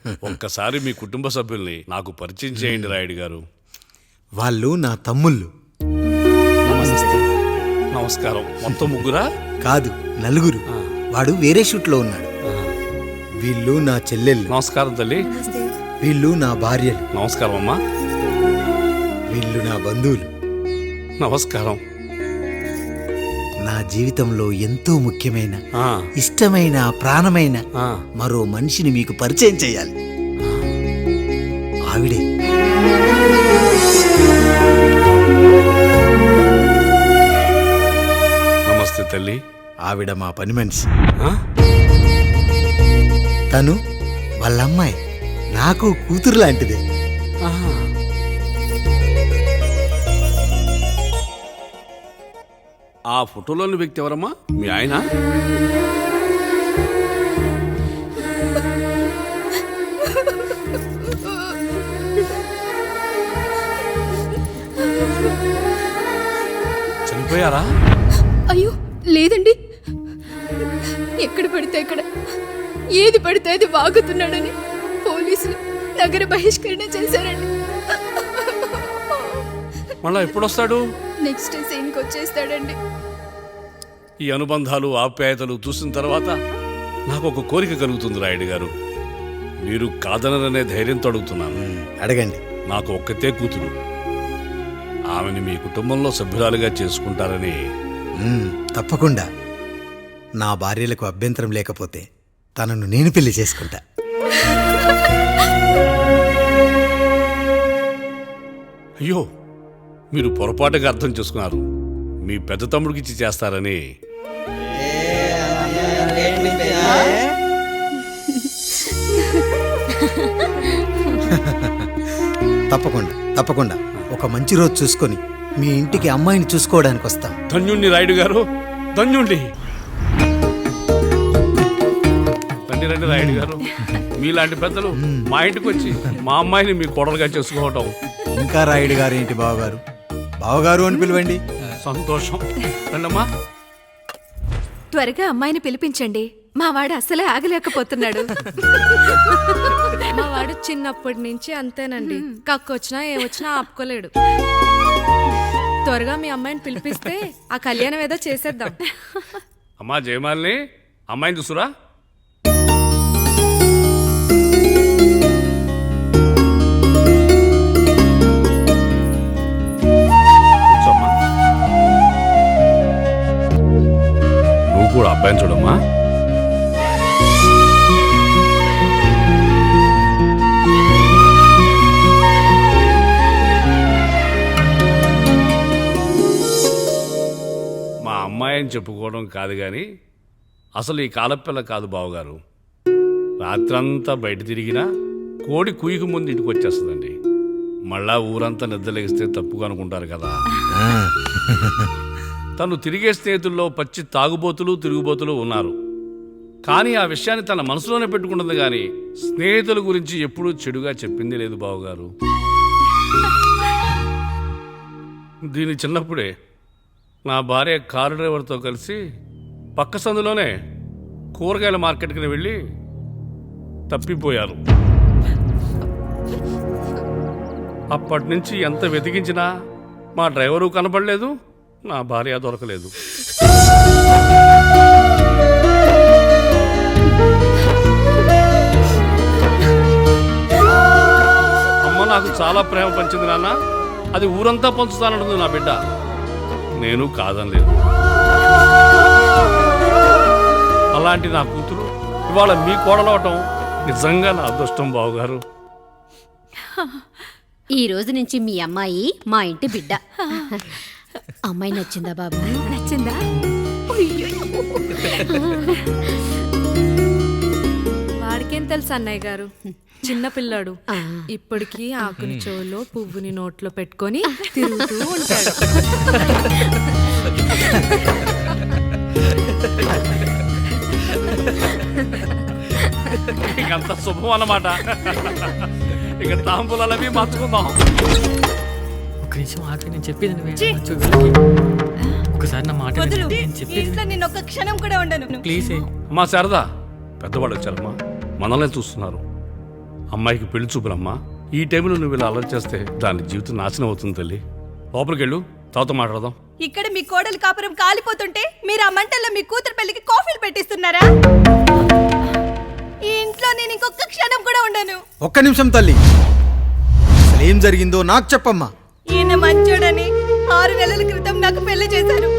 ఒక్కసారి మీ కుటుంబ సభ్యుల్ని నాకు పరిచయం చేయండి రాయుడు గారు. వాళ్ళు నా తమ్ముళ్ళు. నమస్తే. నమస్కారం. మొత్తం ముగ్గురా? కాదు, నలుగురు. వాడు వేరే షూట్లో ఉన్నాడు. వీళ్ళు నా చెల్లెళ్ళు. నమస్కారం తల్లి. వీళ్ళు నా భార్యలు. నమస్కారం అమ్మా. వీళ్ళు నా బంధువులు. నమస్కారం. నా జీవితంలో ఎంతో ముఖ్యమైన, ఆ, ఇష్టమైన, ప్రాణమైన ఆ. మరో మనిషిని మీకు పరిచయం చేయాలి. ఆవిడే నమస్తే తల్లి. ఆవిడ మా పని మనిషి. ఆ? తను వాళ్ళ అమ్మాయి. నాకు కూతురు లాంటిదే. ఆహా. ఆ ఫోటోలోని వ్యక్తి ఎవరమ్మా? మీ ఆయన? చనిపోయారా? అయ్యో లేదండి, ఎక్కడ పడితే అక్కడ ఏది పడితే అది వాగుతున్నాడని పోలీసులు నగర బహిష్కరణ చేశారండి. మళ్ళా ఎప్పుడొస్తాడు? నెక్స్ట్ సీన్కి వచ్చేస్తాడండి. ఈ అనుబంధాలు, ఆప్యాయతలు చూసిన తర్వాత నాకు ఒక కోరిక కలుగుతుంది రాయుడు గారు. మీరు కాదనరనే ధైర్యంతో అడుగుతున్నాను. అడగండి. నాకు ఒక్కతే కూతురు. ఆమెని మీ కుటుంబంలో సభ్యురాలుగా చేసుకుంటారని. తప్పకుండా. నా భార్యలకు అభ్యంతరం లేకపోతే తనను నేను పెళ్లి చేసుకుంటా. అయ్యో, మీరు పొరపాటుగా అర్థం చేసుకున్నారు. మీ పెద్ద తమ్ముడికి ఇచ్చి చేస్తారని. తప్పకుండా తప్పకుండా ఒక మంచి రోజు చూసుకొని మీ ఇంటికి అమ్మాయిని చూసుకోవడానికి వస్తాం. ధన్యుణ్ణి రాయుడు గారు, ధన్యుణ్ణి. రండి రండి రాయుడు గారు. మీలాంటి పెద్దలు మా ఇంటికి వచ్చి మా అమ్మాయిని మీ కోడలుగా చేసుకోవటం. ఇంకా రాయుడు గారు ఏంటి బావగారు? బావగారు అని పిలవండి. సంతోషం. రండమ్మా. త్వరగా అమ్మాయిని పిలిపించండి. మా వాడు అసలే ఆగలేకపోతున్నాడు. మా వాడు చిన్నప్పటి నుంచి అంతేనండి. కక్కొచ్చినా ఏమొచ్చినా ఆపుకోలేడు. త్వరగా మీ అమ్మాయిని పిలిపిస్తే ఆ కళ్యాణం ఏదో చేసేద్దాం. అమ్మా జయమాలిని, అమ్మాయిని చూసురా. కూర్చోమ్మా. నువ్వు కూడా అబ్బాయిని చూడమ్మా. అమ్మాయిని చెప్పుకోవడం కాదు కానీ అసలు ఈ కాలపిల్ల కాదు బావగారు. రాత్రంతా బయట తిరిగినా కోడి కుయ్యకు ముందు ఇంటికి వచ్చేస్తుందండి. మళ్ళా ఊరంతా నిద్రలేగిస్తే తప్పుగా అనుకుంటారు కదా. తను తిరిగే స్నేహితుల్లో పచ్చి తాగుబోతులు, తిరుగుబోతులు ఉన్నారు. కానీ ఆ విషయాన్ని తన మనసులోనే పెట్టుకుంటుంది. కానీ స్నేహితుల గురించి ఎప్పుడూ చెడుగా చెప్పింది లేదు బావగారు. దీని చిన్నప్పుడే నా భార్య కారు డ్రైవర్తో కలిసి పక్క సందులోనే కూరగాయల మార్కెట్కి వెళ్ళి తప్పిపోయారు. అప్పటి నుంచి ఎంత వెతికించినా మా డ్రైవరు కనపడలేదు, నా భార్య దొరకలేదు. అమ్మ నాకు చాలా ప్రేమ పంచింది నాన్న. అది ఊరంతా పంచుతానంటుంది నా బిడ్డ. నేను కాదనలేదు. అలాంటి నా కూతురు ఇవాళ మీ కోడలవటం నిజంగా నా అదృష్టం బావగారు. ఈ రోజు నుంచి మీ అమ్మాయి మా ఇంటి బిడ్డ. అమ్మాయి నచ్చిందా బాబు? నచ్చిందా? వాడికేం తెలుసు అన్నయ్య గారు, చిన్న పిల్లాడు. ఇప్పటికీ ఆకుని చెవులో పువ్వుని నోట్లో పెట్టుకొని తిరుగుతూ ఉంటాడు. ఇంకంత శుభం అన్నమాట. ఇక తాంబూలాలవి మార్చుకుందాం. ఒక నిమిషం ఆగి, నేను చెప్పేది ఒకసారి నా మాట నేను ఒక క్షణం కూడా ఉండను. ప్లీజ్. అమ్మా శారదా, పెద్దవాళ్ళు వచ్చారమ్మా, మనల్ని చూస్తున్నారు. అమ్మాయికి పెళ్లి చూపులమ్మా. ఈ టైంలో నువ్వు ఇలా అలర్ట్ చేస్తే దాని జీవితం నాశనం అవుతుంది తల్లి. లోపలికి వెళ్ళు, తర్వాత మాట్లాడదాం. ఇక్కడ మీ కోడలు కాపురం కాలిపోతుంటే మీరు ఆ మంటల్లో మీ కూతురు పెళ్లికి కాఫీలు పెట్టిస్తున్నారా? ఈ ఇంట్లో నేను ఇంకొక క్షణం కూడా ఉండను. ఒక్క నిమిషం తల్లి, అసలు ఏం జరిగిందో నాకు చెప్పమ్మా. ఈయన మంచోడని 6 నెలల క్రితం నాకు పెళ్లి చేశారు.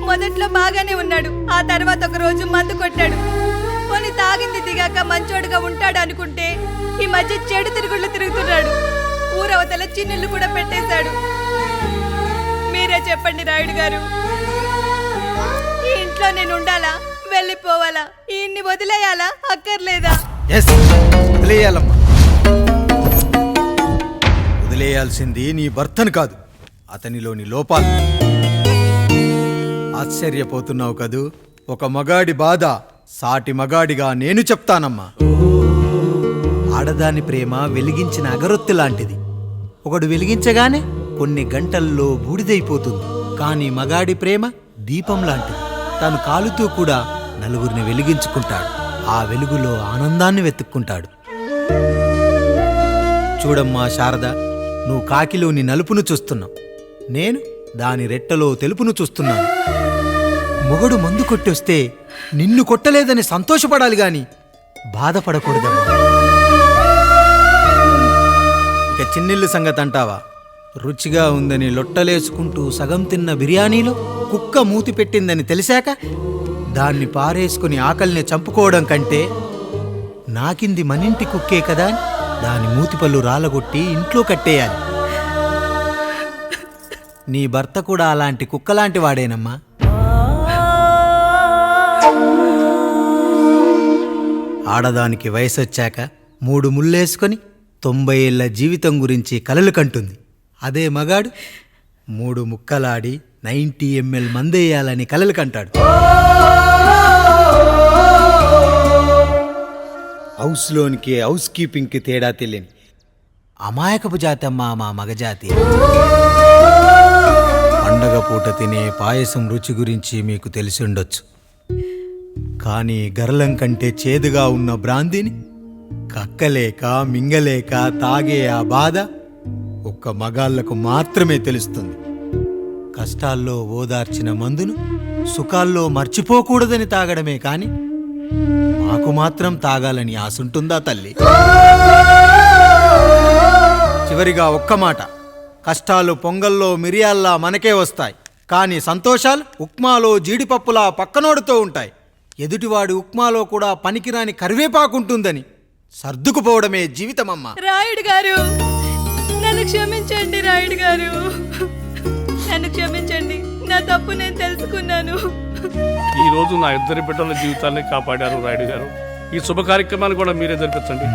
మొదట్లో బాగానే ఉన్నాడు, ఆ తర్వాత ఒక రోజు మందు కొట్టాడు. కొన్ని తాగింది దిగాక మంచోడుగా ఉంటాడు అనుకుంటే ఈ మధ్య చెడు తిరుగుళ్ళు తిరుగుతున్నాడు. ఊరవతల చిన్నుళ్ళు కూడా పెట్టేశాడు. మీరే చెప్పండి రాయుడు గారు, ఈ ఇంట్లో నేను ఉండాలా, వెళ్ళిపోవాలా, ఈయన్ని వదిలేయాలా, అక్కర్లేదా? ఎస్, వదిలేయాలమ్మా. వదిలేయాల్సింది నీ భర్తను కాదు, అతనిలోని లోపాలు. ఆశ్చర్యపోతున్నావు కదూ? ఒక మగాడి బాధ సాటి మగాడిగా నేను చెప్తానమ్మా. ఆడదాని ప్రేమ వెలిగించిన అగరొత్తి లాంటిది. ఒకడు వెలిగించగానే కొన్ని గంటల్లో బూడిదైపోతుంది. కానీ మగాడి ప్రేమ దీపం లాంటిది. తను కాలుతూ కూడా నలుగురిని వెలిగించుకుంటాడు. ఆ వెలుగులో ఆనందాన్ని వెతుక్కుంటాడు. చూడమ్మా శారద, నువ్వు కాకిలోని నలుపును చూస్తున్నావు, నేను దాని రెట్టలో తెలుపును చూస్తున్నాను. మొగడు మందు కొట్టొస్తే నిన్ను కొట్టలేదని సంతోషపడాలి గాని బాధపడకూడదమ్మా. ఇక చిన్నిల్లు సంగతి అంటావా? రుచిగా ఉందని లొట్టలేసుకుంటూ సగం తిన్న బిర్యానీలో కుక్క మూతి పెట్టిందని తెలిసాక దాన్ని పారేసుకుని ఆకలిని చంపుకోవడం కంటే నాకింది మనింటి కుక్కే కదా అని దాని మూతిపళ్ళు రాలగొట్టి ఇంట్లో కట్టేయాలి. నీ భర్త కూడా అలాంటి కుక్కలాంటి వాడేనమ్మా. ఆడదానికి వయసొచ్చాక 3 ముళ్ళేసుకొని 90 ఏళ్ల జీవితం గురించి కలలు కంటుంది. అదే మగాడు 3 ముక్కలాడి 90 ml మందేయాలని కలలు కంటాడు. హౌస్లోనికి హౌస్ కీపింగ్కి తేడా తెలియని అమాయకపు జాతమ్మా మా మగజాతి. పండగ పూట తినే పాయసం రుచి గురించి మీకు తెలిసి ఉండొచ్చు. కానీ గరళం కంటే చేదుగా ఉన్న బ్రాందీని కక్కలేక మింగలేక తాగే ఆ బాధ ఒక్క మగాళ్లకు మాత్రమే తెలుస్తుంది. కష్టాల్లో ఓదార్చిన మందును సుఖాల్లో మర్చిపోకూడదని తాగడమే కాని మాకు మాత్రం తాగాలని ఆశుంటుందా తల్లి? చివరిగా ఒక్క మాట, కష్టాలు పొంగల్లో మిరియాల్లా మనకే వస్తాయి, కానీ సంతోషాలు ఉప్మాలో జీడిపప్పులా పక్కనోడుతూ ఉంటాయి. ఎదుటివాడి ఉప్మాలో కూడా పనికిరాని కరివేపాకుంటుందని సర్దుకుపోవడమే జీవితమమ్మా. రాయుడు గారు, నన్ను క్షమించండి. రాయుడు గారు, నన్ను క్షమించండి. నా తప్పు నేను తెలుసుకున్నాను. ఈ రోజు నా 2 బిడ్డల జీవితాన్ని కాపాడారు రాయుడు గారు. ఈ శుభ కార్యక్రమాన్ని కూడా మీరే జరిపించండి.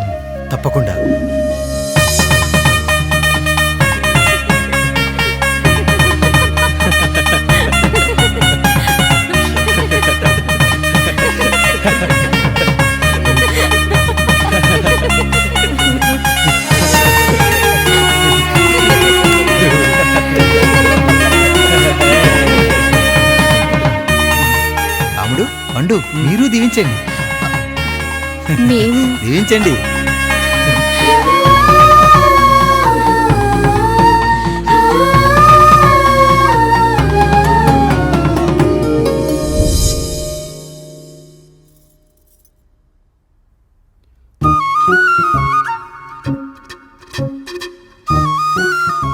తప్పకుండా. రాముడు, పండు, మీరు దీవించండి. మేము దీవించండి.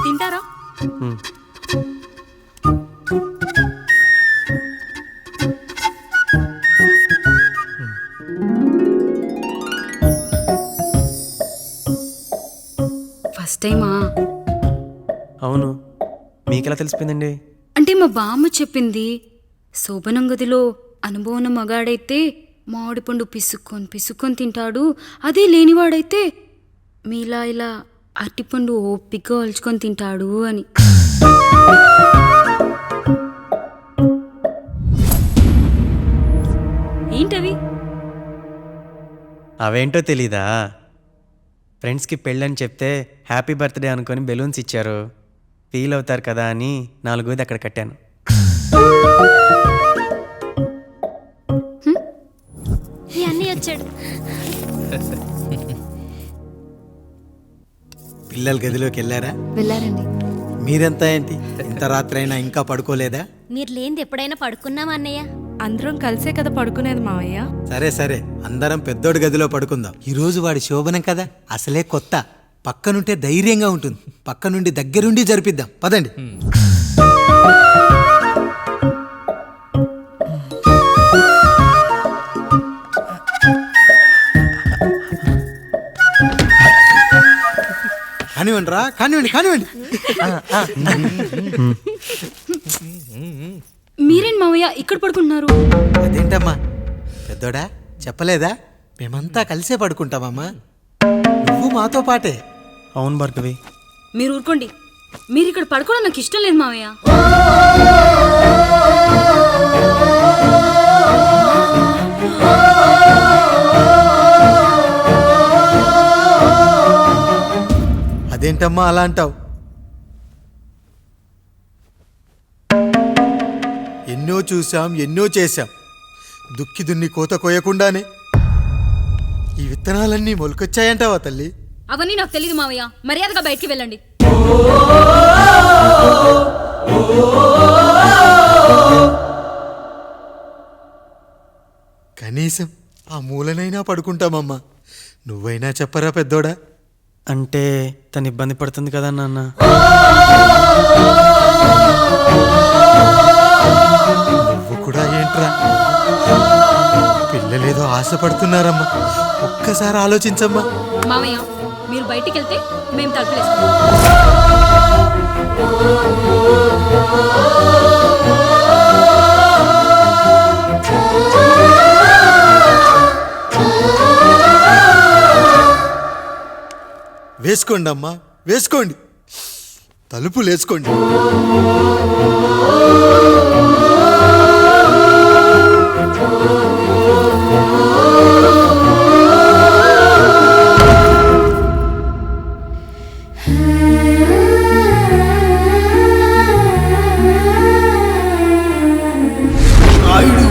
తింటారా? ఫస్ట్ టైమా? అవును, మీకెలా తెలిసిపోయిందండి? అంటే మా బామ్మ చెప్పింది. శోభనం గదిలో అనుభవం మగాడైతే మామిడి పండు పిసుక్కొని తింటాడు, అదే లేనివాడైతే మీలా ఇలా అరటిపండు ఓపిగ్గా ఒలుచుకొని తింటాడు అని. ఏంటవి? అవేంటో తెలీదా? ఫ్రెండ్స్కి పెళ్ళని చెప్తే హ్యాపీ బర్త్డే అనుకొని బెలూన్స్ ఇచ్చారు. ఫీల్ అవుతారు కదా అని 4 అక్కడ కట్టాను. ఈ అన్నీ వచ్చాడు. పిల్లల గదిలోకి వెళ్ళారా? వెళ్ళారండి. మీరెంత ఏంటి ఇంత రాత్రి అయినా ఇంకా పడుకోలేదా? మీరు లేనిది ఎప్పుడైనా పడుకున్నామా అన్నయ్య? అందరం కలిసే కదా పడుకునేది మావయ్య. సరే సరే, అందరం పెద్దోడి గదిలో పడుకుందాం. ఈరోజు వాడి శోభనం కదా, అసలే కొత్త. పక్కనుంటే ధైర్యంగా ఉంటుంది. పక్క నుండి దగ్గరుండి జరిపిద్దాం, పదండి. కానివ్వండి రా, కానివ్వండి కానివ్వండి. మీరేం మావయ్య ఇక్కడ పడుకుంటున్నారు? అదేంటమ్మా పెద్దోడా, చెప్పలేదా? మేమంతా కలిసే పడుకుంటామమ్మా. నువ్వు మాతో పాటే. అవును భార్గవి. మీరు ఊరుకోండి. మీరు ఇక్కడ పడుకోవడం నాకు ఇష్టం లేదు మావయ్య. అదేంటమ్మా అలా అంటావు? ఎన్నో చూసాం, ఎన్నో చేశాం. దుక్కి దున్ని కోత కోయకుండానే ఈ విత్తనాలన్నీ మొలకొచ్చాయంటావా తల్లి? అవన్నీ నాకు తెలియదు మావయ్య. మర్యాదగా బయటికి వెళ్ళండి. కనీసం ఆ మూలనైనా పడుకుంటామమ్మా. నువ్వైనా చెప్పరా పెద్దోడా? అంటే తను ఇబ్బంది పడుతుంది కదా నాన్న. నువ్వు కూడా ఏంట్రా, పిల్లలేదో ఆశపడుతున్నారమ్మా. ఒక్కసారి ఆలోచించమ్మా. మావయ్య మీరు బయటికి వెళ్తే మేము తలుపులేస్తాం. వేసుకోండి అమ్మా, వేసుకోండి. తలుపులు వేసుకోండి. నాయుడు,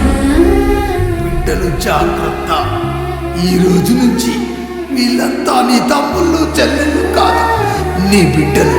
బిడ్డలు జాగ్రత్త. ఈ రోజు నుంచి వీళ్ళంతా నీ తమ్ముళ్ళు చెల్లెళ్ళు కాదు, నీ బిడ్డలు.